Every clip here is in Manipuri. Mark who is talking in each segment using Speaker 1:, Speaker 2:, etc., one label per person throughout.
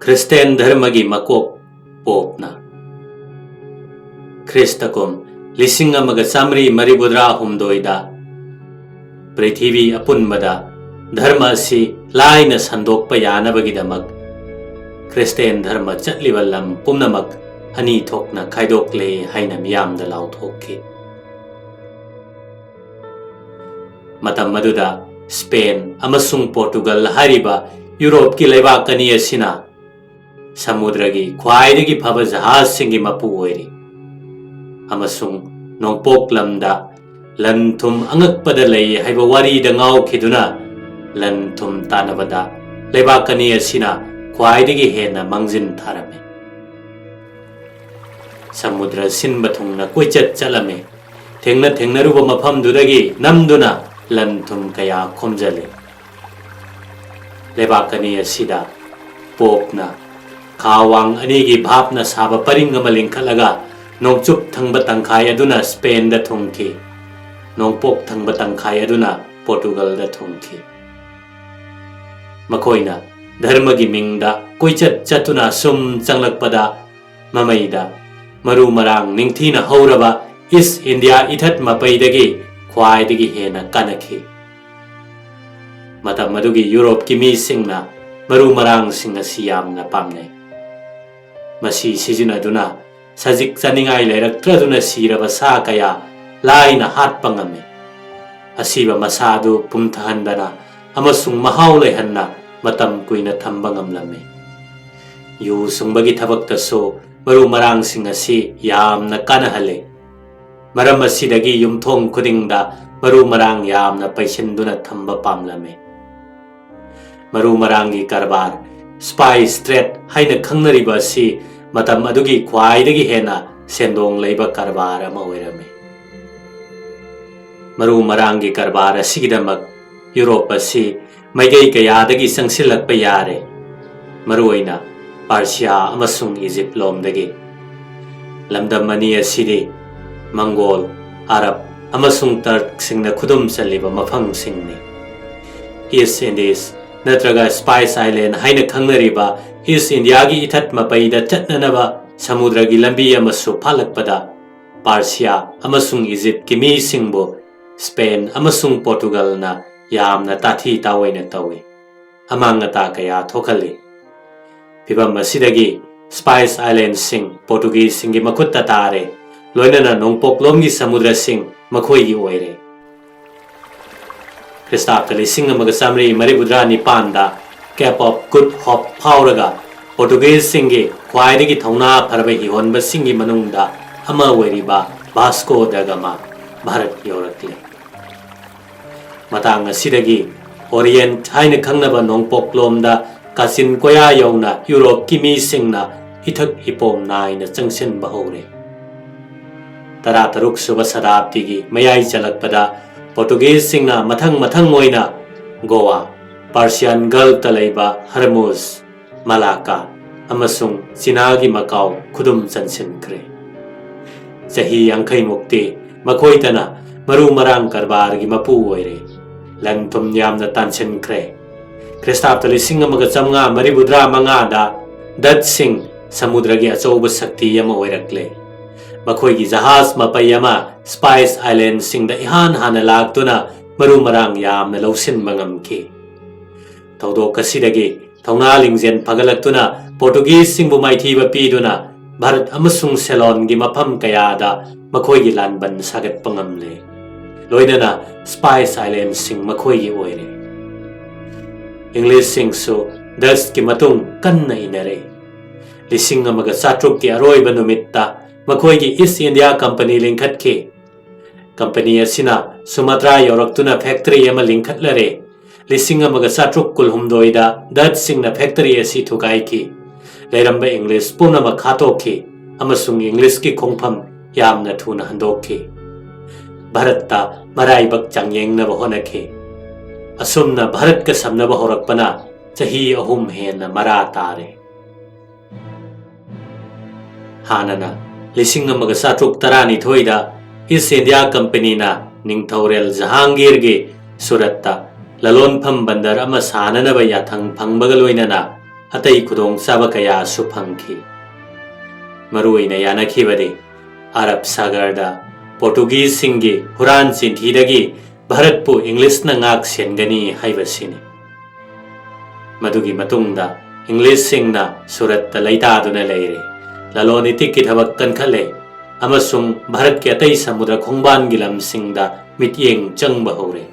Speaker 1: ख्रिस्टियन धर्म की मकोक पोपना ख्रिस्तकुम लिसिंग अमग चामरी मरिबुद्रा हुमदोइदा पृथ्वी अपुनबदा धर्म असि लाइन संदोकप यानबगिदमक ख्रिस्टियन धर्म चटलिबा लम पुमनमक अनी थोकना खाइदोकले हाइना मियामदा लाउथोकि मतम मदुदा स्पेन अमसुंग पोर्टुगल हारिबा यूरोप की लेबाक अनी असिना समुद्र की ख्वाइदगी फब जहाज सिंगी मपू ओइरी अमसुंग नोंपोक लमदा लन थुम अंगकपद लई हाइबा वारीदा गाउखिदुना लन थुम तानबदा लेबाक अनी असिना ख्वाइदगी हेना मंजिन थारमे समुद्र सिनब थुंगना कोइचत चलमे थेंगनरुब मफमदुदगी नमदुना लन थुम कया खोमजले लेबाक अनी असिदा पोपना खावांग अनेगी भापना साब परिंग लिंखलगा नोंचुप थंगब तंखाय अदुना स्पेन द थुंखी नोंपोक थंगब तंखाय अदुना पोर्टुगल द थुंखी मखोइना धर्म की मिंगदा कोइचत चतुना सुम चंगलकपदा ममैदा मरु मरांग निंगथीना हौरबा इस इंडिया इथत मपैदगी ख्वाइदगी हेना कनखी मतम मदुगी यूरोप की मी सिंगना मरु मरांग सिंग असि यामना पामने मसी सिजिनदुना सजिक चनिंगाई लेरक्त्रदुना सिरब सा कया लाइना हात पंगमे असिबा मसादु पुमथहनदना अमसुंग महाउ लेहन्ना मतम कुइना थंबंगमलमे यु सुंबगी थबक्तसो मरु मरांग सिंग असि यामना कनहले मरम असिदगी युमथोंग खुदिंगदा मरु मरांग यामना पैसिनदुना थंब पामलमे मरु मरांगी कारबार स्पाइस ट्रेड हाइना खंगनरिबा असि मतम अदुगी ख्वाइदगी हेना सेंदोंग लेबा कारबार अमा ओइरमे मरु मरांगी कारबार असिगिदमक यूरोप असि मैगै कयादगी संसिलकपा यारे मरु ओइना पर्शिया अमसुंग इजिप्ट लोमदगी लमदम मनी असिदि मंगोल अरब अमसुंग तर्क सिंगना खुदुम चलिबा मफम सिंगनी ईस्ट इंडीज नत्रगा स्पाइस आइलैंड हाइना खंगनरिबा ईस्ट इंडिया की इथत मपैदा चटननबा समुद्र की लंबी अमसु फालकपदा पर्शिया अमसुंग इजिप्ट की मी सिंगबो स्पेन अमसुंग पोर्टुगल ना यामना ताथी तावैना तवे अमांगता कया थोखले फिबम असिदगी स्पाइस आइलैंड सिंग पोर्टुगीज सिंगी मखुत्ता तारे लोइनना नोंपोकलोम की समुद्र सिंग मखोइगी ओइरे ख्रिस्ताब्द लिसिंग अमग चामरी मरिबुद्रा निपानदा कैप ऑफ गुड होप फाउरगा पोर्टुगीज सिंगी ख्वाइदगी थौना फरबा हिहोनब सिंगी मनुंगदा अमा ओइरिबा वास्को द गामा भारत यौरक्ले मतांग असिदगी ओरिएंट हाइना खंगनबा नोंपोकलोमदा कासिन कोया यौना यूरोप की मी सिंगना इथक इपोम नाइना चंगसिनबा हौरे तरा तरुक सुब शताब्दी की मयाई चलकपदा पोर्टुगीज सिंगना मथंग मथंग ओइना गोवा पर्शियन गल्फ तलैबा हरमुज मलाका अमसुंग चीना की मकाउ खुदुम चनसिनख्रे चही यांखै मुक्ति मखोइतना मरु मरांग कारबार की मपू ओइरे लंथुम यामना तानसिनख्रे ख्रिस्ताब्द लिसिंग अमग चमगा मरिबुद्रा मंगादा डच सिंग समुद्र की अचौब शक्ति यमा ओइरक्ले मखोई की जहाज मपई अमा स्पाइस आइलैंड सिंगदा इहान हाना लाक्तुना मरु मरांग यामना लौसिनबा ngamki थौदोक असिदगी थौना लिंगजेन फगलक्तुना पोर्टुगीज सिंगबु माइथीबा पीदुना भारत अमसुंग सेलोन की मफम कयादा मखोई की लानबन सागतपा ngamle लोइनना स्पाइस आइलैंड सिंग मखोई की ओइरे इंग्लिश सिंगसु डच की मतुंग कन्ना इनरे लिसिंग अमगा चाट्रुक की अरोइबा नुमित्ता मखोई की ईस्ट इंडिया कंपनी लिंखटखे कंपनी असिना सुमात्रा यौरक्तुना फैक्ट्री अमा लिंखटलरे लिसिंग अमगा चाट्रुक कुलहुमदोइदा डच सिंगना फैक्ट्री असि थुगाइखि लेरंबा इंग्लिश पुनमक खातोखि अमसुंग इंग्लिश की खोंफम यामना थुना हंदोखि भारतता मराइबक चांगयेंगनबा होनखे असुमना भारत का समनबा होरकपना चही अहुम हेना मरा तारे हानना लिसिंग अमगा चाट्रुक तरानिथोइदा ईस्ट इंडिया कंपनी ना निंगथौरेल जहांगीर के सूरत्ता ललोनफम बंदर अमा साननबा याथंग फंगबगा लोइनना अतई खुदोंग चाबा कया सु फंगखि मरुइना यानखिबदि अरब सागरदा पोर्तुगीज सिंगी हुरान चिंथीदगी भारत पु इंग्लिश ना ngak सेनगनी हाइबसिनि मदुगी मतुंगदा इंग्लिश सिंगना सूरत ता लैतादुना लेरे ललोनिति की थबक कनखले अमसुंग भारत के अतई समुद्र खोंगबान गी लमसिंगदा मित्येंग चंगबा हौरे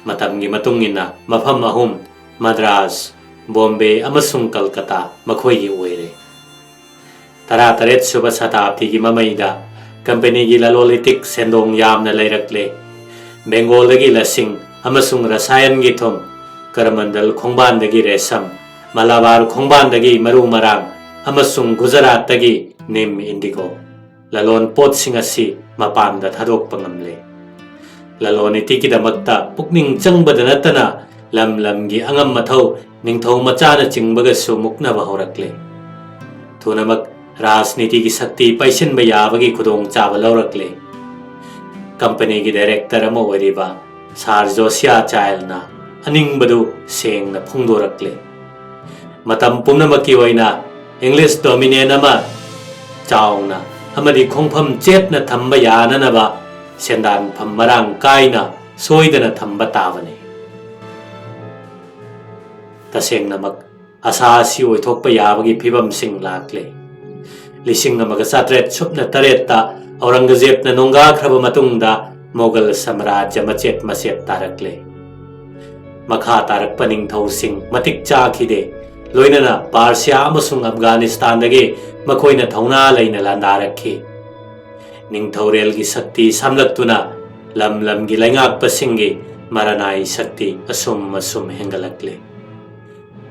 Speaker 1: मतमगी मतुंगिना मफम अहुम मद्रास बॉम्बे अमसुंग कलकत्ता मखोई ओइरे तरा तरेत सुब शताब्दी की ममैदा कंपनी की ललोलितिक सेंदोंग यामना लैरकले बेंगोलदगी लसिंग अमसुंग रसायन की थुम करमंडल खोंगबानदगी रेशम मलाबार खोंगबानदगी मरु मरांग अमसुंग गुजरातदगी निम इंडिगो ललोन पोतसिंग असि मपानदा थादोकपा ngamle ललोनिति की दमकता पुकनिंग चंगबदा नतना लम लमगी अंगम मथौ निंगथौ मचाना चिंगबगसु मुकनबा हौरकले थुनमक राजनीति की शक्ति पैसन याबगी खुदोंग चाबा लौरकले कंपनी की डायरेक्टर अमा ओइरिबा सार जोसिया चाइलना अनिंगबदु सेंगना फुंगदोरकले मतम पुनमकी ओइना इंग्लिश डोमिनेन अमा चाउना अमदि खोंफम चेतना थंबा याननबा सेंदान फम मरांग काइना सोइदना थंबा ताबने तसेंगनमक असासी ओइथोकपा याबगी फिबम सिंग लाकले लिसिंग अमगा सात्रेत सुपना तरेत्ता औरंगजेबना नोंगाख्रबा मतुंगदा मोगल साम्राज्य मचेत मसेत तारकले मखा तारकपा निंगथौसिंग मतिक चाखिदे लोइनना पार्सिया अमसुंग अफगानिस्तानदगी मखोइना थौना लैना लांदारखि निंगथौरेल की शक्ति सामलक्तुना लम लमगी लैंगाकपसिंगी मरनाई शक्ति असुम असुम हेंगलकले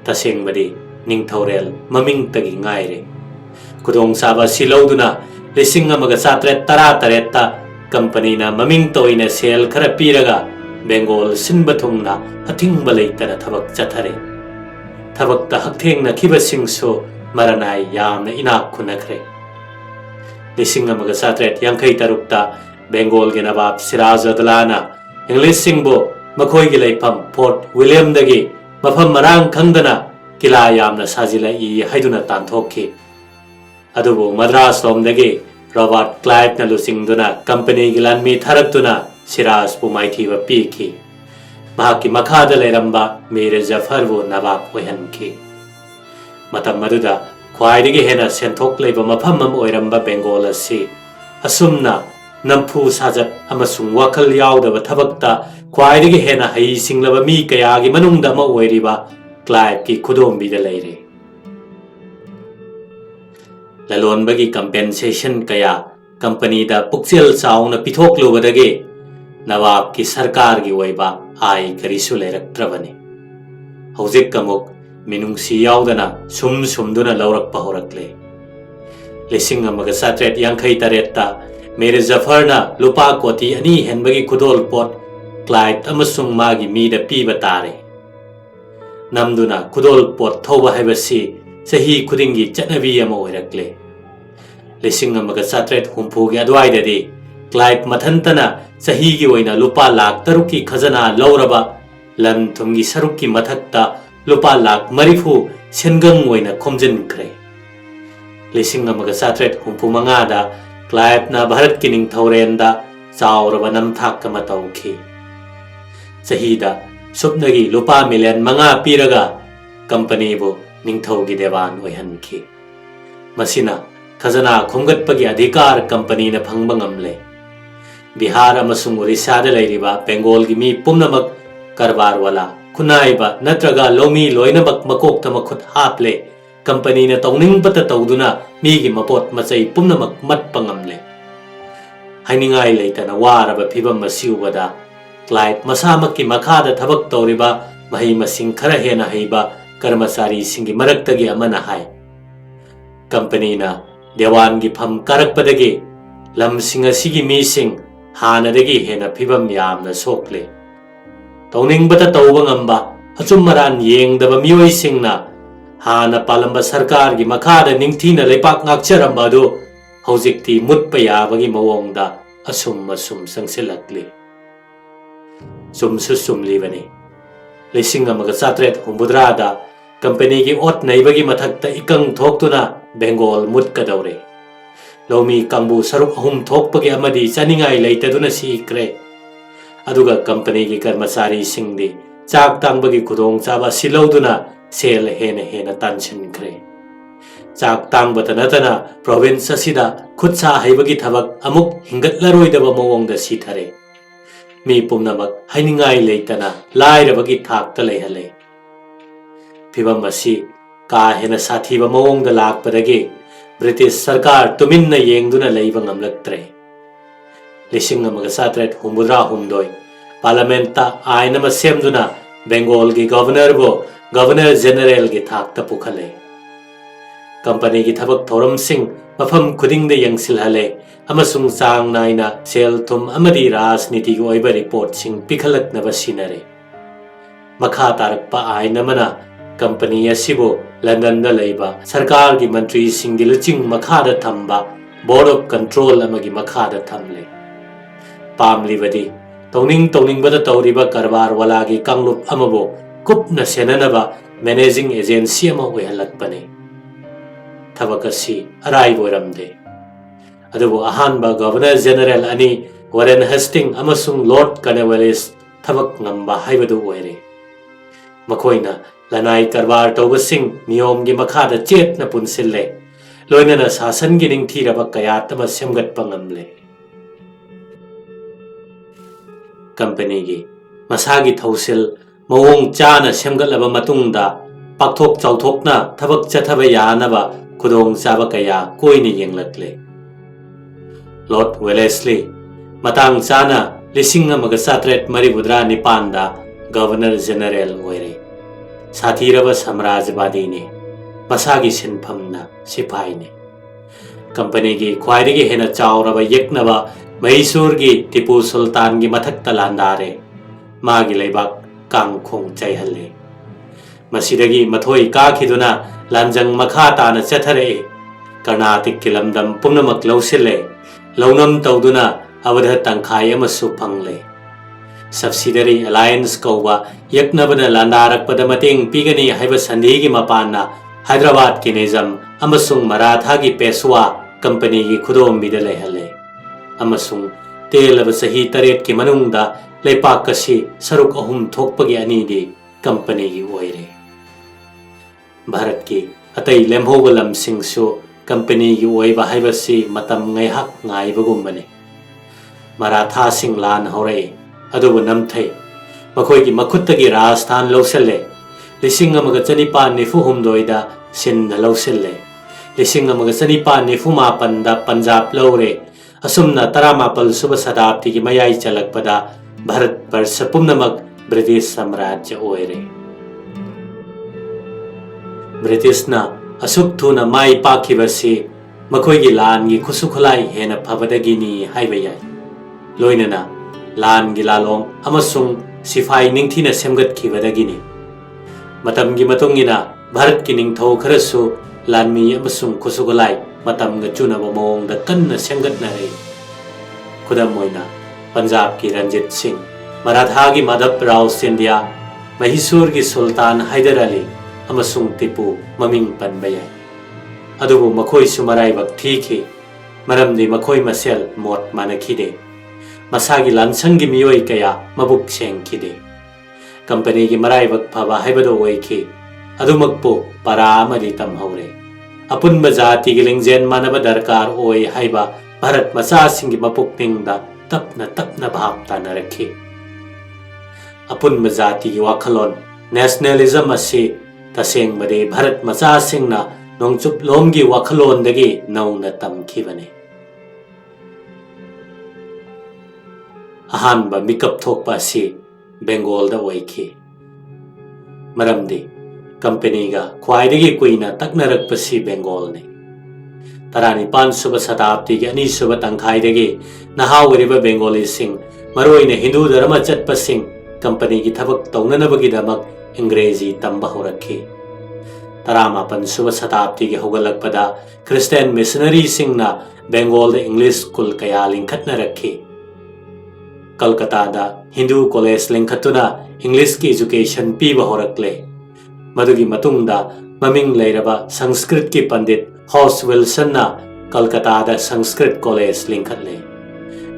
Speaker 1: तसेंगबदि निंगथौरेल ममिंगतगी ngaire खुदोंग साबा सिलौदुना लिसिंग अमगा सात्रेत तरा तरेत्ता कंपनी ना ममिंग तोइना सेल खरा पीरगा बेंगोल सिनबा थुंगना अथिंगबा लैतना थबक चथरे थबकता हकथेंगना खिबसिंगसु मरनाई यामना इनाक खुनखरे लिसिंग अमगा सात्रेत यांखै तरुकता बेंगोल के नवाब सिराजुद्दौलाना इंग्लिश सिंगबो मखोइगी लैफम फोर्ट विलियम दगी मफम मरांग खंगदना किला यामना साजिला इ हाइदुना तांथोखि अदुबो मद्रास लोमदगी रॉबर्ट क्लाइव ना लुसिंगदुना कंपनी की लानमी थरक्तुना सिराज पु माइथीबा पीखि महाकी मखादा लेरंबा मीर जफरबु नवाब ओइहनखि मतम मदुदा ख्वाइदगी हेना सेंथोक लेबा मफम अम ओइरंबा बेंगोल असि असुमना नमफु साजत अमसुंग वाखल यावदबा थबकता ख्वाइदगी हेना हई सिंगलबा मी कयागी मनुंगदा अमा ओइरिबा क्लाइव की खुदोंबीदा लेरे ललोनबगी कंपेंसेशन कया कंपनी दा पुक्सेल चाउना पिथोकलुबदगी नवाब की सरकार की ओइबा आय करिसु लेरक्त्रबनी हौजिक कमुक मिनुंगसी यावदना सुम सुमदुना लौरकपा हौरकले लिसिंग अमगा सात्रेत यांखै तरेत्ता मेरे जफरना लुपा कोटी अनि हेनबगी खुदोल पोट क्लाइव अमसुंग मागी मीदा पीबा तारे नमदुना खुदोल पोट थौबा हैबसी सही खुदिंगी चटनबी अमा ओइरकले लिसिंग अमगा सात्रेत हुंफुगी अदवाइददी क्लाइव मथंतना सही की ओइना लुपा लाख तरुकी खजना लौरबा लन थुमगी सरुकी मथक्ता लुपा लाख मरिफु सेनगंग ओइना खोमजिनख्रे लिसिंग अमगा सात्रेत हुंफु मंगादा क्लाइव ना भारत की निंगथौरेंदा चावरबा नमथाक अमा तौखि सहीदा सुपनगी लुपा मिलियन मंगा पीरगा कंपनी बु निंगथौगी देवान ओइहनखि मसिना खजना खोंगतपगी अधिकार कंपनी ने फंगबा ngamle बिहार अमसुंग ओडिशादा लैरिबा बेंगोल की मी पुमनमक करबार वाला खुनाइबा नत्रगा लोमी लोइनमक मकोक्ता मखुत हापले कंपनी ने तौनिंगपता तौदुना मीगी मपोत मचै पुमनमक मतपा ngamle हाइनिंगाई लैतना वारबा फिबम मसिउबदा क्लाइव मसामकी मखादा थबक तौरिबा महै मसिंग खरा हेना हैबा कर्मचारी सिंगी मरक्तगी अमना हाय कंपनी ना देवान की फम कारकपदगी लमसिंग असिगी मीसिंग हानदगी हेना फिबम यामना सोकले तौनिंगबता तौबा ngamba अचुमरान येंगदबा मियोइसिंगना हाना पालंबा सरकार की मखादा निंगथीना लेपाक ngakcharamba adu हौजिक्ति मुत्पा याबगी मवोंगदा assume assume संगसिलक्ले सुमसु सुमलिबने लिसिंग अमगा सात्रेत हुंबुद्रादा company की ओट नईबगी मथक्ता इकंग थोक्तुना बेंगोल मुत्कदौरे लौमी कांगबु सरुक अहुम थोकपगी अमदी चानिंगाई लेतदुना सीक्रे अदुगा कंपनी की कर्मचारी सिंगदी चाक तांगबगी खुदोंग चाबा सिलौदुना सेल हेन हेन तानसिनख्रे चाक तांगबत नतना प्रोविंस असिदा खुदसा हैबगी थबक अमुक हिंगतलरोइदबा मवोंगदा सीथरे मी पुमनमक हाइनिंगाई लेतना लाइरबगी थाकता लेहले फिवम असी का हेन साथीबा मवोंगदा लाकपदगे ब्रिटिश सरकार तुमिन्ना येंगदुना लेइबा ngamlaktre लिसिंग अमगा सात्रेट हुमुद्रा हुमदोय पार्लियामेंटा आइन अमा सेमदुना बेंगोल की गवर्नर जनरल की थाकता पुखले कंपनी की थबक थोरम सिंह मफम खुदिंग यंगसिलहले अमसुंग चांग नाइना सेल थुम अमदी राजनीति की ओइबा रिपोर्ट सिंह पिखलकनबा सिनरे मखा तारकपा आइन अमना कंपनी असिबो लंदन दा लेइबा सरकार की मंत्री सिंह की लुचिंग मखादा थंबा बोर्ड ऑफ कंट्रोल अमगी मखादा थमले पामलिबदी तौनिंग बदा तौरिबा करबार वाला की कांगलुप अमबो कुपना सेननबा मैनेजिंग एजेंसी अमा ओइहलकपने थबक असि अराइब ओइरमदे अदुबो अहानबा गवर्नर जनरल अनि वरेन हेस्टिंग अमसुंग लॉर्ड कर्नवालिस थबक ngamba हाइबदु ओइरे मखोइना लनाई करबार तौबसिंग नियम की मखादा चेतना पुनसिल्ले लोइनना शासन की निंगथीरबा कयातमा सेमगतपा ngamले कंपनी की मसागी थौसिल मवोंग चाना सेमगतलबा मतुंगदा पाकथोक चाउथोकना थबक चथबा यानबा खुदोंग चाबा कया कोइनी येंगलकले लॉर्ड वेलेस्ली मतांग चाना लिसिंग अमगा सात्रेट मरिबुद्रा निपानदा गवर्नर जनरल ओइरे साथीरबा साम्राज्यवादी ने मसागी सिनफमना सिपाहीने कंपनी की ख्वाइदगी हेना चाउरबा यक्नबा मैसूर की टिपू सुल्तान की मथक लांदारे मागी लेबाक कांगखोंग चैहले मसिदगी मथोई काखिदुना लांजंग मखा ताना चथरे कर्नाटक की लमदम पुनमक लौसिले लौनम तौदुना अवध तंखाई अमसु फंगले सब्सिडरी अलायंस कौवा यक्नबना लांदारकपदा मतेंग पिगनी हाइबा संधि मपाना हैदराबाद की निजाम अमसुंग मराठा की पेशवा कंपनी की खुदोंबिदा लेहले अमसुंग तेलबा सही तरेट की मनुंगदा लेपाक कसी सरुक अहुम थोकपगी अनीदी कंपनी की ओइरे भारत की अतई लेमहोबा लमसिंगसु कंपनी की ओइबा हाइबसी मतम ngaiहक ngaibagumबने मराठा सिंग लान हौरे अदुबु नमथै मखोई की मखुत्तगी राजस्थान लौसले लिसिंग अमगा चनिपान निफुहुमदोइदा सिंध लौसले लिसिंग अमगा चनिपान निफुमापनदा पंजाब लौरे असुमना 18 सुब शताब्दी की मयाई चलकपदा भारत वर्ष पुनमक ब्रिटिश साम्राज्य ओइरे ब्रिटिशना असुक थुना माई पाखिबसी मखोई लान की खुसुखुलाई हेना फबदगिनी हाइबा याई लोइनना लान की लालोंग अमसुंग सिफाई निंगथीना सेमगतखिबदगिनी मतम की मतुंगिना भारत की निंगथौ खरसु लानमी अमसुंग खुसुखुलाई मतम चुनबा मवोंगदा कन्ना सेमगतनरे खुदम ओइना पंजाब की रंजित सिंह मराठा की माधव राव सिंधिया मैसूर की सुल्तान हैदर अली अमसुंग टिपू ममिंग पनबा याई अदुबु मखोइसु मराइबक थीखि मरमदि मखोइ मसेल मोट मानखिदे मसागी लानसंगी मियोई कया मबुक सेंखिदे कंपनी की मराइबक फबा हैबदो ओइखि अदुमकपु परा अमदि तमहौरे अपुनबा जाति की लिंगजेन मानबा दरकार ओइ हाइबा भारत मचासिंगी मपुकनिंगदा तपना भाव तानरखि अपुनबा जाति की वाखलोन नेशनलिज्म असी तसेंगबदे भारत मचासिंगना नोंगचुप लोमगी वाखलोनदगी नौना तमखिबने अहानबा मिकअप थोकपा असी बेंगोल दा ओइखि मरमदि कंपनी का ख्वाइदगी कुइना तकनरकपसी बेंगोल ने 19 सुब शताब्दी की 2 सुब तंखाइदगी नहा ओइरिबा बेंगोली सिंह मरोइने हिंदू धर्म चटपा सिंह कंपनी की थबक तौननबगीदमक अंग्रेजी तंबा होरखि 19 सुब शताब्दी की होगलकपदा क्रिश्चियन मिशनरी सिंहना बेंगोल दा इंग्लिश स्कूल कया लिंखतनरखि कलकत्ता दा हिंदू कॉलेज लिंखतुना इंग्लिश की एजुकेशन पीबा होरकले मदुगी मतुंगदा ममिंग लेरबा संस्कृत की पंडित हॉस विल्सन ना कलकत्ता दा संस्कृत कॉलेज लिंखले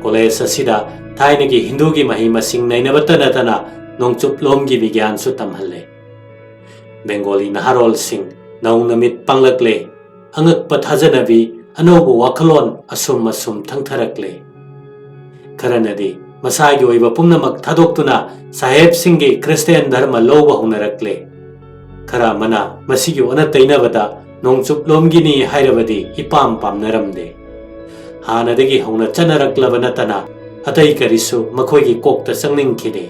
Speaker 1: कॉलेज असिदा थाइनगी हिंदू की मही मसिंग नैनबत नतना नोंगचुपलोम की विज्ञान सु तमहले बेंगोली नहारोल सिंह नौ नमित पंगलकले अंगक पथाजनबी अनोबो वाखलोन असुम असुम थंगथरकले खरनदी मसागी ओइबा पुंगनमक थादोक्तुना साहेब सिंह क्रिस्टियन धर्म लौबा हुनरकले खरा मना मसिगी ओना तैनबदा नोंगचुपलोमगिनी हाइरबदी इपाम पामनरमदे हानदगी हौना चनरकलब नतना अतई करिसु मखोइगी कोकता संगनिंखिदे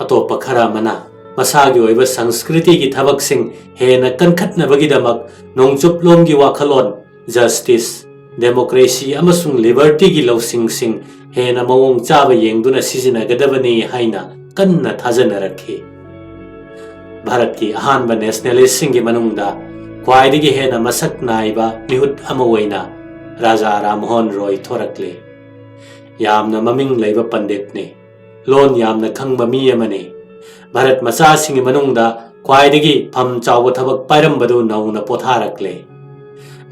Speaker 1: अतोप खरा मना मसागी ओइबा संस्कृति की थबकसिंग हेना कनखतनबगिदमक नोंगचुपलोमगी वाखलोन जस्टिस डेमोक्रेसी अमसुंग लिबर्टी की लौसिंग हेना मवोंग चाबा येंगदुना सिजिनगदबनी हाइना कन्ना थाजनरखी भारत की अहानब नेशनलिस्ट की मनुंगदा ख्वाइदगी हेना मसक नाइबा मिहुत अमा ओइना राजा राममोहन रॉय थोरकले यामना ममिंग लैबा पंडितने लोन यामना खंगबा मी अमने भारत मचासिंग मनुंगदा ख्वाइदगी फम चाव थबक पाइरमबदु नौना पोथारकले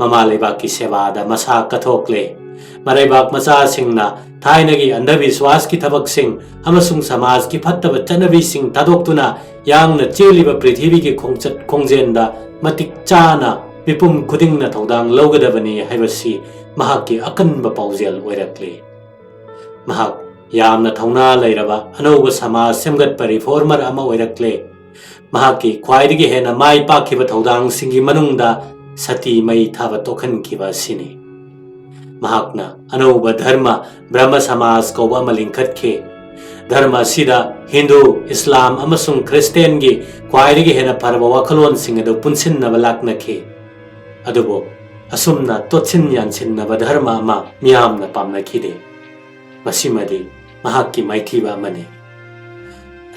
Speaker 1: ममा लेबाक की सेवादा मसा कथोकले मरैबाक मचासिंगना थाइनगी अंधविश्वास की थबकसिंग अमसुंग समाज की फत्तब चनबीसिंग थादोक्तुना यांगना चेलिबा पृथ्वी की खोंगचत खोंगजेंदा मतिक चाना मिपुम खुदिंगना थौदांग लौगदबनी हाइबसी महाकी अकनबा पाउजेल ओइरकले महाक यामना थौना लैरबा अनौब समाज सेमगतपा रिफॉर्मर अमा ओइरकले महाकी ख्वाइदगी हेना माइ पाखिबा थौदांग सिंगी मनुंगदा सती मई थाबा तोखनखिबा सिनी महाकना अनौब धर्म ब्रह्म समाज कौबा अमा लिंखतखे धर्म सिदा हिंदू इस्लाम अमसुंग क्रिस्टियन की ख्वाइदगी हेना फरबा वाखलोन सिंग अदु पुनसिन्नबा लाक्नखे अदुबो असुमना तोत्सिन यानसिन्नबा धर्म अमा मियामना पामनखिदे मसिमदी महाकी माइथीबा अमने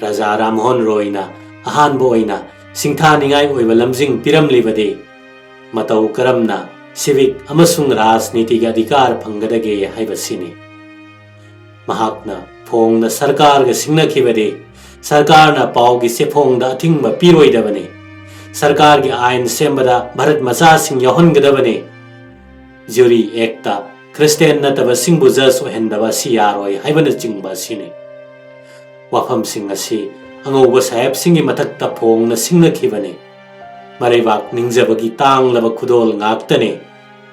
Speaker 1: राजा राममोहन रॉयना अहानबो ओइना सिंथानिंगाई ओइबा लमजिंग पिरमलिबदे मतौ करमना सिविक अमसुंग राजनीति के अधिकार फंगदगे हाइबसिनी महाकना फोंगना सरकार ग सिंगनखिबदे सरकार ना पाव की सेफोंगदा अथिंगबा पिरोइदबने सरकार की आयन सेमबदा भारत मचा सिंग यौहनगदबने ज्यूरी एक्टा क्रिस्टियन नतबा सिंगबु जज ओहेंदबा सि यारोय हाइबना चिंगबा सिनी वाफम सिंग असि अंगौबा साहेब सिंगी मथक्ता फोंगना सिंगनखिबने मरैबाक निंगजबगी तांगलबा खुदोल ngaktane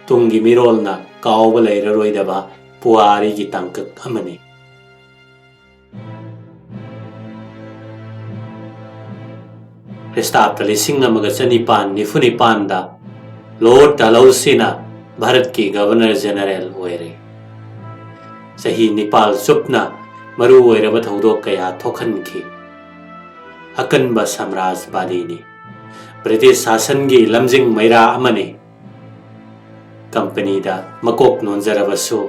Speaker 1: tungi mirolna kaawba leiraroidaba puari gi tangkak amani Restapta lising amaga chanipan nifunipan da Lord Dalhousina Bharat की गवर्नर जनरल ओइरे सही निपाल सुपना मरु ओइरब थौदोक कया थोखनखि अकनबा साम्राज्यवादीनी ब्रिटिश शासन की लमजिंग मैरा अमने कंपनी दा मकोक नोंजरबसु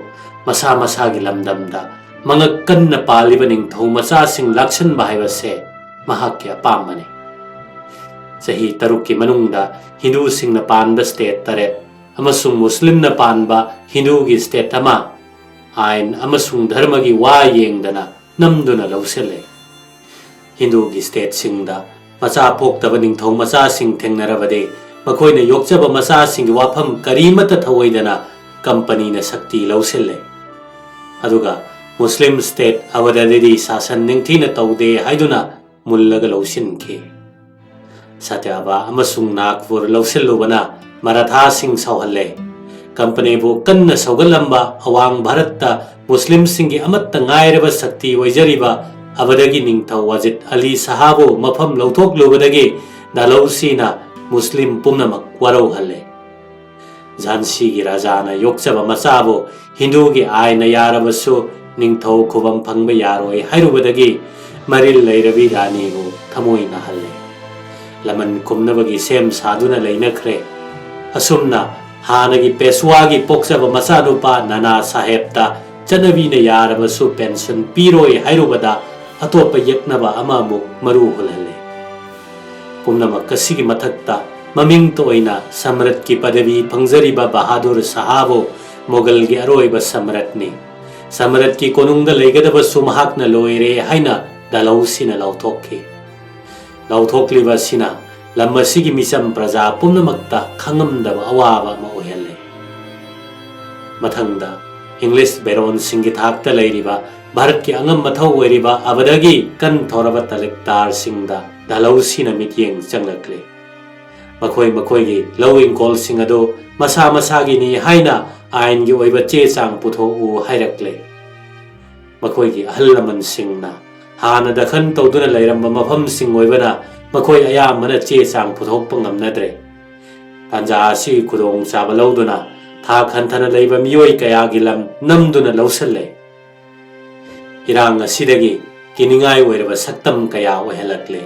Speaker 1: मसा मसा की लमदमदा मंगक कन्न पालिब निंगथौ मचा सिंग लक्षण बाहाइबसे महाक्य पामने सही तरुक की मनुंगदा हिंदू सिंग न पानब स्टेट तरे अमसुंग मुस्लिम न पानबा हिंदू की स्टेट अमा आयन अमसुंग धर्म की वा येंगदना नमदुना लौसेले हिंदू की स्टेट सिंगदा मचा पोक्तब निंगथौ मचा सिंग थेंगनरबदे मखोइने योक्चब मचा सिंग वाफम करीमत थवइदना कंपनी न शक्ति लौसेले अदुगा मुस्लिम स्टेट अवददि शासन निंगथीन तौदे हाइदुना मुल्लग लौसिनखे सत्याबा अमसुंग नागपुर लौसेलुबना मराठा सिंह सौहल्ले कंपनी बु कन्न सौगलंबा अवांग भारत मुस्लिम सिंह की अमत ngairaba शक्ति वैजरीबा अबदगी निंगथौ वाजिद अली साहबो मफम लौथोकलुबदगी दालौसीना मुस्लिम पुमनमक वरौ हल्ले झांसी की राजाना योक्चब मचाबो हिंदू की आयन यारबसु निंगथौ खुबम फंगब यारोय हाइरुबदगी मरिल लैरबी रानीबु थमोइना हल्ले लमन कुमनबगी सेम साधुना लैनखरे असुमना हानगी पेशवागी पोक्चब मचानुपा नाना साहेबता चनबीने यारबसु पेंशन पीरोय हाइरुबदा अतोप यक्नबा अमामुक मरु हुलहले पुमनमक कसिगी मथक्ता ममिंग तोइना सम्राट की पदवी फंगजरीबा बहादुर साहबो मुगल की अरोइबा सम्राटनी सम्राट की कोनुंगदा लेगदबसु महाकना लोइरे हाइना दालौसीना लौथोखे लौथोकलिबा सिना lam asigi misam praja pumnamakta khangamdaba awaba ama oihale mathangda English Baron singi thakta leiriba Bharat ki angam mathau oiriba abadagi kan thoraba talektar singda dalau sina mityeng changlakle makhoi gi lowing call singado masa masagi ni haina ain gi oiba che chang putho u hairakle makhoi gi ahal laman singna hana dakhan tawduna leiramba mafam sing oibana makhoi ayamana che chang puthok pangamnadre tanja si kudong chaba lawduna tha khanthana leiba miyoi kaya gi lam namduna lawsalle irang asidagi kiningai oiraba saktam kaya ohelakle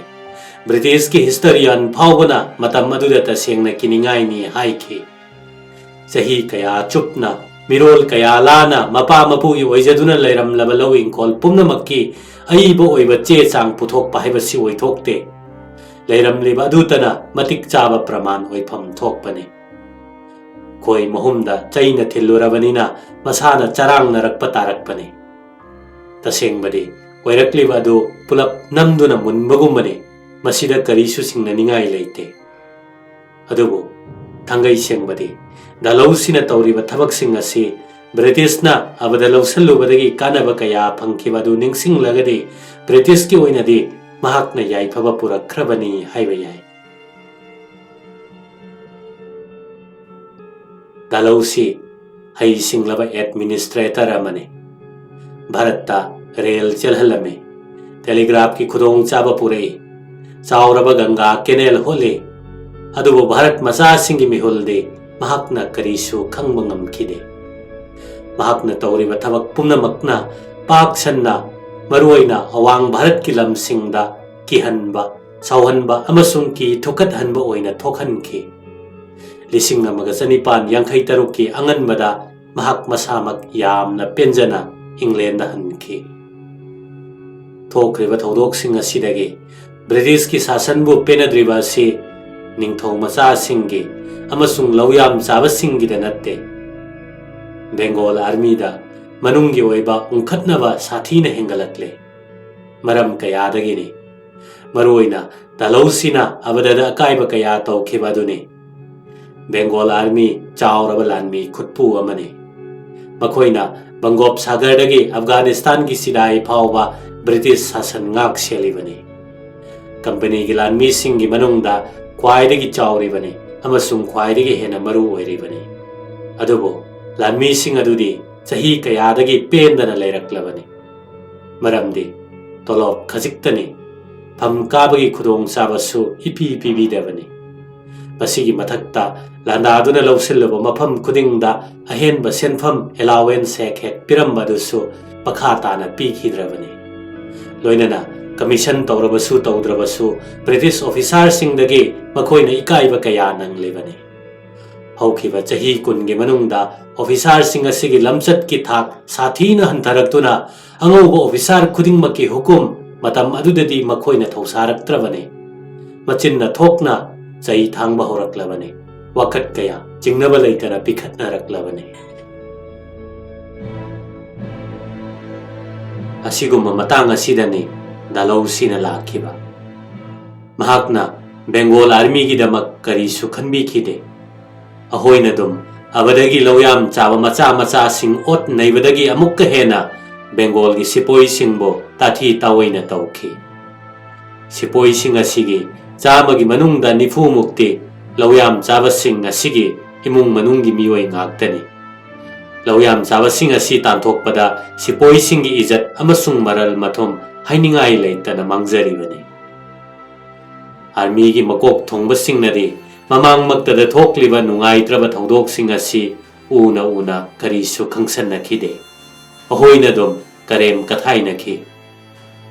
Speaker 1: British ki historian phawbana matam aduda tasengna kiningai ni haiki sahi kaya chupna mirol kaya lana mapa mapu yu oijaduna leiram laba lowing call pumnamakki aibo oiba che chang puthok pa haiba si oithokte leiram liba adutana matik chaba praman oipham thokpani koi mahumda chaina thillurabanina masana charang narakpa tarakpani tasengbadi oirakliba adu pulap namduna munbagumani masida karisu singna ningai leite adubu thangai sengbadi dalau sina tawriba thabak sing asi British na abada lawsalubadagi kanaba kaya phangkhiba du ningsing lagadi British ki oinadi mahakna yaifaba purakhrabani haiba yai dalau si hai singlaba administrator amane Bharata rail chalhalame telegraph ki khudong chaba purei chauraba ganga canal hole adubu Bharat masa singi mihulde mahakna karisu khangba ngamkhide mahakna tawriba thabak pumnamakna pak sanna maruaina awang Bharat ki lamsingda kihanba sauhanba amasung ki thokat hanba oina thokhanki lising amaga chanipan yankhai taruk ki anganbada mahak masamak yamna penjana England hanki thokriba thodok sing asidagi British ki sasanbu penadriba si ningthau macha singi amasung lawyam chaba singi da natte Bengal army da manungi oiba ungkhatnaba sathina hengalakle maram kayadagi ni maruina dalausina abadada akaiba kaya tawkhiba duni Bengal army chauraba lanmi khutpu amani makhoina Bangop Sagardagi Afghanistan ki sidai phawba British sasan ngak selibani company gi lanmi singi manungda khwaidagi chauribani amasung khwaidagi hena maru oiribani adubo lanmi sing adudi chahi kayadagi pendana leiraklabani maramdi tolop khajiktani pham kabagi khudong sabasu ipi dabani masigi mathakta landaduna lawsilloba mafam khudingda ahenba senfam allowance hek pirambadusu pakhata na pikhidrabani loinana commission tawrabasu tawdrabasu British officer singdagi makhoina ikaiba kaya nanglebani hawkhiba chahi kungi manungda officer sing asigi lamchat ki thak sathina hantaraktuna angauba officer khudingmakki hukum matam adudadi makhoina thausaraktrabani machinna thokna chai thangba horaklabani wakat kaya jingnaba leitana pikhatnaraklabani asiguma matang asidani dalau sina lakhiba mahakna Bengal army gi damak kari sukhanbi khide ahoina dum abadagi loyam chaba macha sing ot naibadagi amukka hena Bengal gi sipoi singbo tathi tawaina tawkhi sipoi sing asigi chamagi manungda nifu mukti loyam chaba sing asigi imung manunggi mioi ngaktani loyam chaba sing asi tanthokpada sipoi singi ijat amasung maral mathom hainingai leitana mangjari army gi makok thongba singnadi mamang maktada thokliba nungai traba thodok sing asi una kari su khangsan nakhide ahoina dom karem kathai nakhi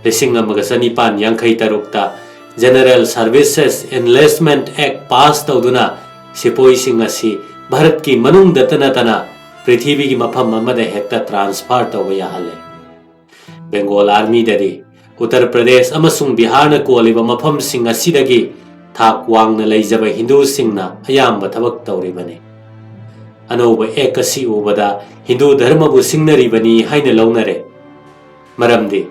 Speaker 1: lising amaga sanipan yankhai tarukta General Services Enlistment Act pass tawduna sipoi sing asi Bharat ki manung datana prithvi gi mafam amada hekta transfer tawba yahale Bengal army dadi Uttar Pradesh amasung Bihar na koliba mafam sing asidagi thak wangna leijaba Hindu singna ayamba thabak tawribani anoba ekasi ubada Hindu dharma bu singnaribani haina launare maramdi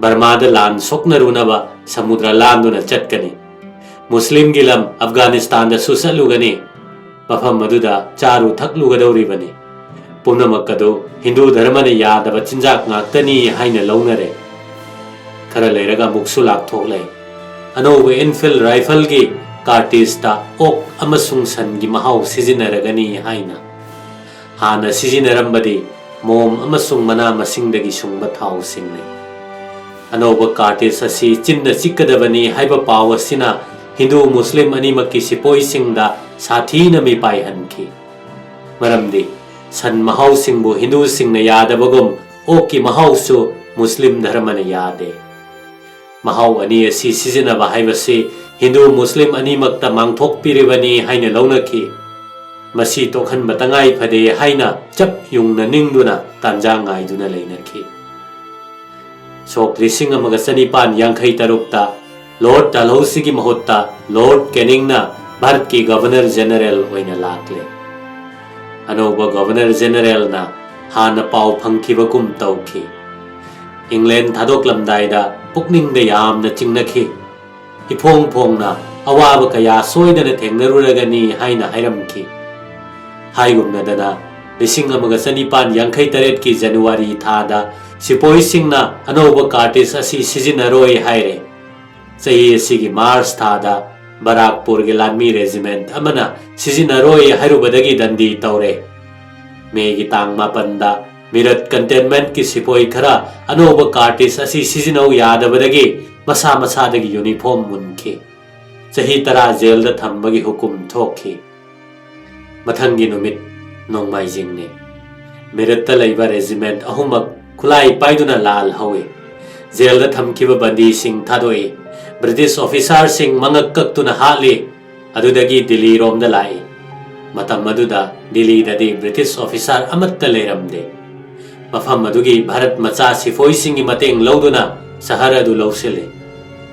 Speaker 1: Burma da lan soknarunaba samudra landuna chatkani मुस्लिम की लम अफगानिस्तान चलुगनी मफम अदुदा चारु थक्लुगदौरिबनी पुनमक अदु हिंदू धर्म ने यादव चिंजाक ngaktani haina launare खरा लेरगा मुक्सु लाक्थोकले अनौब इनफिल राइफल की कार्टिस्टा ओक अमसुंग सन की महाव सिजिनरगनी हाइना हाना सिजिनरंबदी मोम अमसुंग मना मसिंगदगी सुंग थाव सिंगने अनौब कार्टिस्ट असि चिन्ना चिक्कदबनी हाइब पावसिना हिंदू मुस्लिम अनिमकी सिपोई सिंगदा साथीना मी पाइहनकी मरमदी सन महाव सिंगबु हिंदू सिंगने यादबगुम ओकी महावसु मुस्लिम धर्म ने यादे महाव अनि असि सिजिनबा हाइबसे हिंदू मुस्लिम अनिमक्ता मांगथोकपिरिबनी हाइना लौनकी मसी तोखन बतंगाई फदे हाइना चप युंगना निंगदुना तांजा गाइदुना लेनकी सोक लिसिंग अमगा चनिपान यांखै तरुकता लॉर्ड डालहौसीगी महोत्ता लॉर्ड कैनिंगना भारत की गवर्नर जनरल होइना लाकले अनौब गवर्नर जनरल ना हाना पाव फंखिबगुम तौखी इंग्लैंड थादोकलमदाइदा पुकनिंगदा यामना चिंगनखी इफोंग फोंगना अवाब कया सोइदना थेंगनरुरगनी हाइना हाइरमखी हाइगुमनदना लिसिंग अमगा चनिपान यांखै तरेट की जनवरी थादा सिपोई सिंगना अनौब कार्टिस असि सिजिनरोय हाइरे चही असिगी मार्च थादा बराकपुर के लानमी रेजिमेंट अमना सिजिनरोय हाइरुबदगी दंदी तौरे मेगी तांग मापंदा मिरत कंटेनमेंट की सिपोई खरा अनौब कार्टिस असि सिजिनौ यादबदगी मसा मसादगी यूनिफॉर्म मुनखी चही तरा जेल दा थंबगी हुकुम थोखी मथंगी नुमित नोंगमाइजिंगने मिरत लैबा रेजिमेंट अहुमक खुलाई पाइदुना लाल हवे जेल दा थमखिबा बंदी सिंह थादोई ब्रिटिश ऑफिसर सिंह मंगक कक्तुना हाले अदुदगी दिल्ली रोमदा लाई मतम मदुदा दिल्ली ददी ब्रिटिश ऑफिसर अमत्त लेरमदे मफम अदुगी भारत मचा सिफोई सिंह मतेंग लौदुना शहर अदु लौसिले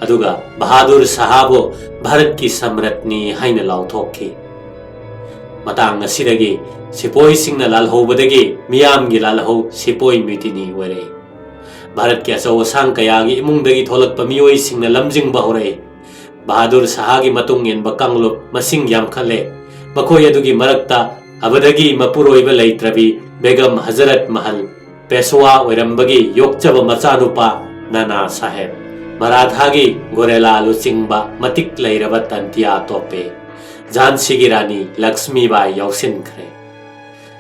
Speaker 1: अदुगा बहादुर साहबो भारत की सम्राटनी हाइना लाउथोखी मतांग असिदगी सिपोई सिंगना लालहौबदगी मियामगी लालहौ सिपोई मिटिनी वरे भारत के अचौ असांग कयागी इमुंगदगी थोलक्पा मियोई सिंगना लमजिंगबा हौरे बहादुर साहगी मतुंग येनबा कांगलुप मसिंग यामखले मखोय अदुगी मरक्ता अबदगी मपुरोइबा लैत्रबी बेगम हजरत महल पेशवा ओइरंबगी योक्चब मचानुपा नाना साहेब मराठागी गोरेला लुचिंगबा मतिक लैरबा तंतिया तोपे झांसी की रानी लक्ष्मीबाई यौसिनख्रे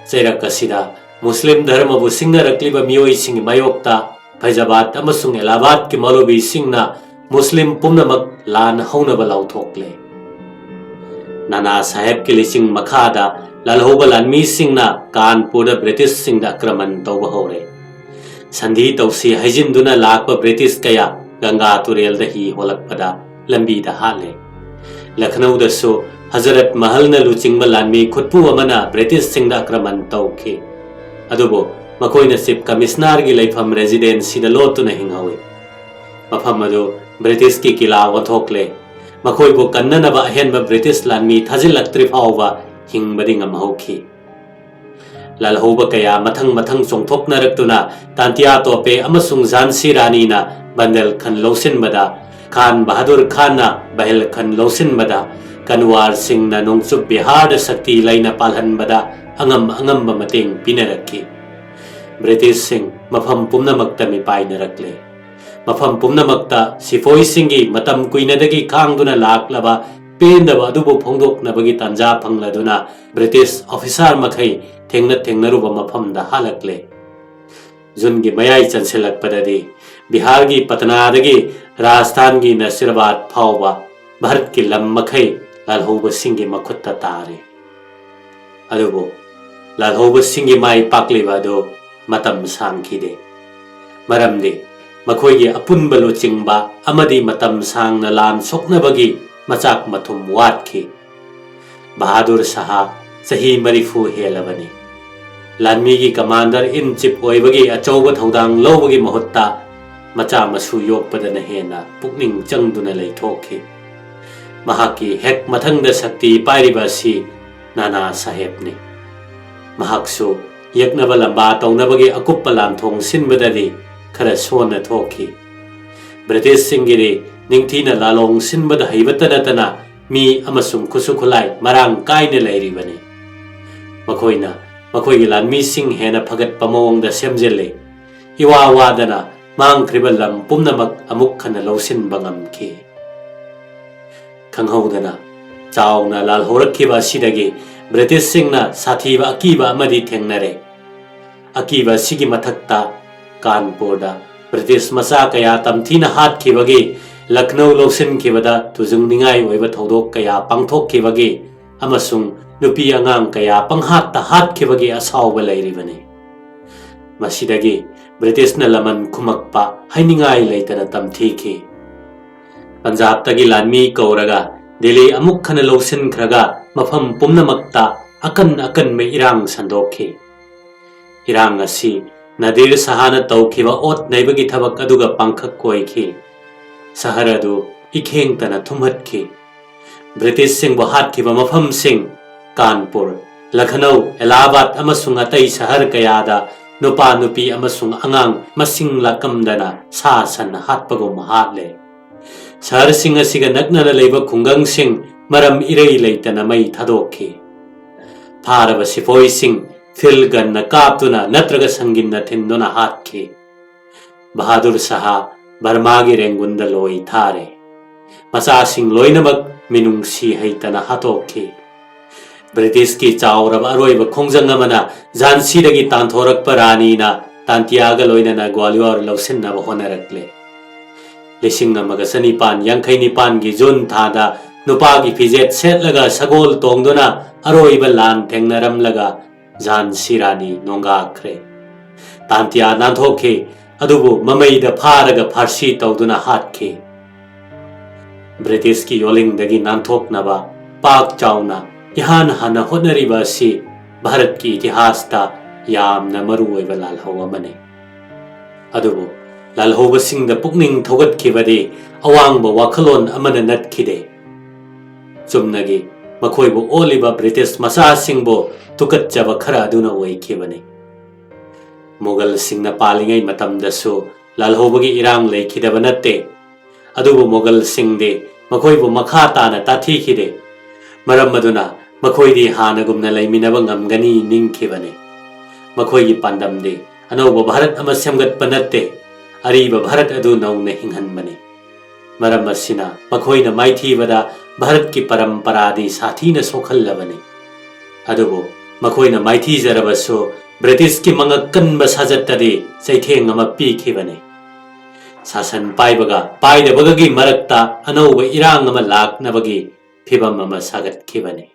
Speaker 1: चैरक असिदा मुस्लिम धर्मबु सिंगरक्लिबा मियोई सिंग मायोक्ता फैजाबाद अमसुंग इलाहाबाद की मौलवी सिंगना मुस्लिम पुनमक लान हौनबा लाउथोकले नाना साहेब की लिसिंग मखादा लालहौबा लानमी सिंगना कानपुर ब्रिटिश सिंग आक्रमण तौबा हौरे संधि तौसी हाइजिनदुना लाकपा ब्रिटिश कया गंगा तुरेल दही होलकपदा लंबी दा हाले लखनऊ दसो हजरत महल न लुचिंगबा लानमी खुदपु अमना ब्रिटिश सिंग आक्रमण तौखे अदुबो मखोइना चिफ कमिश्नर की लैफम रेजिडेंसी दा लोतुना हिंगहौवे मफम अदु ब्रिटिश की किला वथोकले मखोइबो कन्ननबा अहेनबा ब्रिटिश लानमी थाजिलक्त्रि फावबा हिंगबदि ngamhauki lalhauba kaya mathang mathang chongthoknarक्तुना तांतिया तोपे अमसुंग झांसी रानी ना बंदल खन लौसिनबदा खान बहादुर खान ना बहल खन लौसिनबदा कनवार सिंह ना नोंगचुप बिहार शक्ति लाइना पालहनबदा अंगम अंगम मतेंग पिनरक्की ब्रिटिश सिंह मफम पुम्नमक्ता मी पाइनरक्ले मफम पुम्नमक्ता सिफोई सिंगी मतम कुइनदगी खांगदुना लाक्लबा पेंदबा अदुबु फोंदोकनबगी तांजा फंगलदुना ब्रिटिश ऑफिसर मखै थेंगनरुबा मफमदा हालक्ले जुन की मयाई चंसेलकपददी बिहार की पटनादगी राजस्थान की नसीराबाद फावबा भारत की लम मखै लालहौबा सिंह की मखुत्ता तारे अदुबु लालहौबा सिंह की माई पाक्लिबादो मतम सांखिदे मरमदे मखोइगी अपुनबा लुचिंगबा अमदी मतम सांगना लान सोकनबगी मचाक मथुम वाटखी बहादुर शाह सही मरीफू हेलबनी लानमी की कमांडर इन चीफ ओइबगी अचौब थौदांग लौबगी महुत्ता मचा मसु योगपदन हेना पुकनिंग चंगदुना लैथोखी महाकी हेक मथंगद शक्ति पाइरिबासी नाना साहेबनी महाक्सु यक्नबा लंबा तौनबगी अकुप्पा लामथोंग सिनबददी खरा सोना थोखी ब्रिटिश सिंगिरी ꯅꯤꯡꯊꯤꯅ ꯂꯥꯂꯣꯡ ꯁꯤꯟꯕꯗ ꯍꯩꯕꯇ ꯅꯠꯇꯅ ꯃꯤ ꯑꯃꯁꯨꯡ ꯈꯨꯠꯁꯨ ꯈꯨꯠꯂꯥꯏ ꯃꯔꯥꯡ ꯀꯥꯏꯅ ꯂꯩꯔꯤꯕꯅꯤ꯫ ꯃꯈꯣꯏꯅ ꯃꯈꯣꯏꯒꯤ ꯂꯥꯟꯃꯤꯁꯤꯡ ꯍꯦꯟꯅ ꯐꯒꯠꯄ ꯃꯑꯣꯡꯗ ꯁꯦꯝꯖꯤꯜꯂꯤ, ꯏꯋꯥ ꯋꯥꯗꯅ ꯃꯥꯡꯈ꯭ꯔꯤꯕ ꯂꯝ ꯄꯨꯝꯅꯃꯛ ꯑꯃꯨꯛ ꯍꯟꯅ ꯂꯧꯁꯤꯟꯕ ꯉꯝꯈꯤ꯫ ꯈꯪꯍꯧꯗꯅ ꯆꯥꯎꯅ ꯂꯥꯜꯍꯧꯔꯛꯈꯤꯕ ꯑꯁꯤꯗꯒꯤ ꯕ꯭ꯔꯤꯇꯤꯁꯁꯤꯡꯅ ꯁꯥꯊꯤꯕ ꯑꯀꯤꯕ ꯑꯃꯗꯤ ꯊꯦꯡꯅꯔꯦ꯫ ꯑꯀꯤꯕ ꯑꯁꯤꯒꯤ ꯃꯊꯛꯇ ꯀꯥꯟꯄꯨꯔꯗ ꯕ꯭ꯔꯤꯇꯤꯁ ꯃꯆꯥ ꯀꯌꯥ ꯇꯝꯊꯤꯅ ꯍꯥꯠꯈꯤꯕꯒꯤ, ꯂꯈꯅꯧ ꯂꯧꯁꯤꯟꯈꯤꯕꯗ ꯇꯨꯖꯨꯡꯅꯤꯡꯉꯥꯏ ꯑꯣꯏꯕ ꯊꯧꯗꯣꯛ ꯀꯌꯥ ꯄꯥꯡꯊꯣꯛꯈꯤꯕꯒꯤ ꯑꯃꯁꯨꯡ ꯅꯨꯄꯤ ꯑꯉꯥꯡ ꯀꯌꯥ ꯄꯪꯍꯥꯠꯇ ꯍꯥꯠꯈꯤꯕꯒꯤ ꯑꯁꯥꯎꯕ ꯂꯩꯔꯤꯕꯅꯤ꯫ ꯃꯁꯤꯗꯒꯤ ꯕ꯭ꯔꯤꯇꯤꯁꯅ ꯂꯃꯟ ꯈꯨꯝꯃꯛꯄ ꯍꯥꯏꯅꯤꯡꯉꯥꯏ ꯂꯩꯇꯅ ꯇꯝꯊꯤꯈꯤ꯫ ꯄꯟꯖꯥꯕꯇꯒꯤ ꯂꯥꯟꯃꯤ ꯀꯧꯔꯒ ꯗꯤꯜꯂꯤ ꯑꯃꯨꯛ ꯍꯟꯅ ꯂꯧꯁꯤꯟꯈ꯭ꯔꯒ ꯃꯐꯝ ꯄꯨꯝꯅꯃꯛꯇ ꯑꯀꯟꯕ ꯏꯔꯥꯡ ꯁꯟꯗꯣꯛꯈꯤ꯫ ꯏꯔꯥꯡ ꯑꯁꯤ ꯅꯥꯗꯤꯔ ꯁꯥꯍꯅ ꯇꯧꯈꯤꯕ ꯑꯣꯠ ꯅꯩꯕꯒꯤ ꯊꯕꯛ ꯑꯗꯨꯒ ꯄꯥꯡꯈꯛ ꯑꯣꯏꯈꯤ꯫ ꯁꯍꯔ ꯑꯗꯨ ꯏꯈꯦꯡꯇꯅ ꯊꯨꯝꯍꯠꯈꯤ꯫ ꯕ꯭ꯔꯤꯇꯤꯁꯁꯤꯡꯕꯨ ꯍꯥꯠꯈꯤꯕ ꯃꯐꯝꯁꯤꯡ ꯀꯥꯟꯄꯨꯔ, ꯂꯈꯅꯧ, ꯑꯦꯂꯥꯍꯥꯕꯥꯗ ꯑꯃꯁꯨꯡ ꯑꯇꯩ ꯁꯍꯔ ꯀꯌꯥꯗ ꯅꯨꯄꯥ ꯅꯨꯄꯤ ꯑꯃꯁꯨꯡ ꯑꯉꯥꯡ ꯃꯁꯤꯡ ꯂꯥꯛꯀꯝꯗꯅ ꯁꯥ ꯁꯟ ꯍꯥꯠꯄꯒꯨꯝ ꯍꯥꯠꯂꯦ꯫ ꯁꯍꯔꯁꯤꯡ ꯑꯁꯤꯒ ꯅꯛꯅꯅ ꯂꯩꯕ ꯈꯨꯡꯒꯪꯁꯤꯡ ꯃꯔꯝ ꯏꯔꯩ ꯂꯩꯇꯅ ꯃꯩ ꯊꯥꯗꯣꯛꯈꯤ꯫ ꯐꯥꯔꯕ ꯁꯤꯄꯣꯏꯁꯤꯡ ꯐꯤꯜ ꯒꯟꯅ ꯀꯥꯞꯇꯨꯅ ꯅꯠꯇ꯭ꯔꯒ ꯁꯪꯒꯤꯟꯅ ꯊꯤꯟꯗꯨꯅ ꯍꯥꯠꯈꯤ꯫ ꯕꯍꯥꯗꯨꯔ ꯁꯥꯍ ꯕꯔꯃꯥꯒꯤ ꯔꯦꯡꯒꯨꯟꯗ ꯂꯣꯏ ꯊꯥꯔꯦ꯫ ꯃꯆꯥꯁꯤꯡ ꯂꯣꯏꯅꯃꯛ ꯃꯤꯅꯨꯡꯁꯤ ꯍꯩꯇꯅ ꯍꯥꯠꯇꯣꯛꯈꯤ꯫ ꯕ꯭ꯔꯤꯇꯤꯁꯀꯤ ꯆꯥꯎꯔꯕ ꯑꯔꯣꯏꯕ ꯈꯣꯡꯖꯪ ꯑꯃꯅ ꯓꯥꯟꯁꯤꯗꯒꯤ ꯇꯥꯟꯊꯣꯔꯛꯄ ꯔꯥꯅꯤꯅ ꯇꯥꯟꯇꯤꯌꯥꯒ ꯂꯣꯏꯅꯅ ꯒ꯭ꯋꯥꯂꯤꯌꯣꯔ ꯂꯧꯁꯤꯟꯅꯕ ꯍꯣꯠꯅꯔꯛꯂꯦ꯫ 1959ꯒꯤ ꯖꯨꯟ ꯊꯥꯗ ꯅꯨꯄꯥꯒꯤ ꯐꯤꯖꯦꯠ ꯁꯦꯠꯂꯒ ꯁꯒꯣꯜ ꯇꯣꯡꯗꯨꯅ ꯑꯔꯣꯏꯕ ꯂꯥꯟ ꯊꯦꯡꯅꯔꯝꯂꯒ ꯓꯥꯟꯁꯤ ꯔꯥꯅꯤ ꯅꯣꯡꯒꯥꯈ꯭ꯔꯦ꯫ ꯇꯥꯟꯇꯤꯌꯥ ꯅꯥꯟꯊꯣꯛꯈꯤ, ꯑꯗꯨꯕꯨ ꯃꯃꯩꯗ ꯐꯥꯔꯒ ꯐꯥꯔꯁꯤ ꯇꯧꯗꯨꯅ ꯍꯥꯠꯈꯤ꯫ ꯕ꯭ꯔꯤꯇꯤꯁꯀꯤ ꯌꯣꯜꯂꯤꯡꯗꯒꯤ ꯅꯥꯟꯊꯣꯛꯅꯕ ꯄꯥꯛ ꯆꯥꯎꯅ ꯏꯍꯥꯟ ꯍꯥꯟꯅ ꯍꯣꯠꯅꯔꯤꯕ ꯑꯁꯤ ꯚꯥꯔꯠꯀꯤ ꯏꯇꯤꯍꯥꯁꯇ ꯌꯥꯝꯅ ꯃꯔꯨꯑꯣꯏꯕ ꯂꯥꯜꯍꯧ ꯑꯃꯅꯤ꯫ ꯑꯗꯨꯕꯨ ꯂꯥꯜꯍꯧꯕꯁꯤꯡꯗ ꯄꯨꯛꯅꯤꯡ ꯊꯧꯒꯠꯈꯤꯕꯗꯤ ꯑꯋꯥꯡꯕ ꯋꯥꯈꯜꯂꯣꯟ ꯑꯃꯅ ꯅꯠꯈꯤꯗꯦ꯫ ꯆꯨꯝꯅꯒꯤ ꯃꯈꯣꯏꯕꯨ ꯑꯣꯜꯂꯤꯕ ꯕ꯭ꯔꯤꯇꯤꯁ ꯃꯆꯥꯁꯤꯡꯕꯨ ꯇꯨꯀꯠꯆꯕ ꯈꯔ ꯑꯗꯨꯅ ꯑꯣꯏꯈꯤꯕꯅꯤ꯫ ꯃꯨꯒꯜꯁꯤꯡꯅ ꯄꯥꯜꯂꯤꯉꯩ ꯃꯇꯝꯗꯁꯨ ꯂꯥꯜꯍꯧꯕꯒꯤ ꯏꯔꯥꯡ ꯂꯩꯈꯤꯗꯕ ꯅꯠꯇꯦ꯫ ꯑꯗꯨꯕꯨ ꯃꯨꯒꯜꯁꯤꯡꯗꯤ ꯃꯈꯣꯏꯕꯨ ꯃꯈꯥ ꯇꯥꯅ ꯇꯥꯊꯤꯈꯤꯗꯦ꯫ ꯃꯔꯝ ꯑꯗꯨꯅ ꯃꯈꯣꯏꯗꯤ ꯍꯥꯟꯅꯒꯨꯝꯅ ꯂꯩꯃꯤꯟꯅꯕ ꯉꯝꯒꯅꯤ ꯅꯤꯡꯈꯤꯕꯅꯤ꯫ ꯃꯈꯣꯏꯒꯤ ꯄꯥꯟꯗꯝꯗꯤ ꯑꯅꯧꯕ ꯚꯥꯔꯠ ꯑꯃ ꯁꯦꯝꯒꯠꯄ ꯅꯠꯇꯦ, ꯑꯔꯤꯕ ꯚꯥꯔꯠ ꯑꯗꯨ ꯅꯧꯅ ꯍꯤꯡꯍꯟꯕꯅꯤ꯫ ꯃꯔꯝ ꯑꯁꯤꯅ ꯃꯈꯣꯏꯅ ꯃꯥꯏꯊꯤꯕꯗ ꯚꯥꯔꯠꯀꯤ ꯄꯔꯝꯄꯔꯥꯗꯤ ꯁꯥꯊꯤꯅ ꯁꯣꯛꯍꯜꯂꯕꯅꯤ꯫ ꯑꯗꯨꯕꯨ ꯃꯈꯣꯏꯅ ꯃꯥꯏꯊꯤꯖꯔꯕꯁꯨ ꯕ꯭ꯔꯤꯇꯤꯁꯀꯤ ꯃꯉꯛ ꯀꯟꯕ ꯁꯥꯖꯠꯇꯗꯤ ꯆꯩꯊꯦꯡ ꯑꯃ ꯄꯤꯈꯤꯕꯅꯤ꯫ ꯁꯥꯁꯟ ꯄꯥꯏꯕꯒ ꯄꯥꯏꯗꯕꯒꯒꯤ ꯃꯔꯛꯇ ꯑꯅꯧꯕ ꯏꯔꯥꯡ ꯑꯃ ꯂꯥꯛꯅꯕꯒꯤ ꯐꯤꯚꯝ ꯑꯃ ꯁꯥꯒꯠꯈꯤꯕꯅꯤ꯫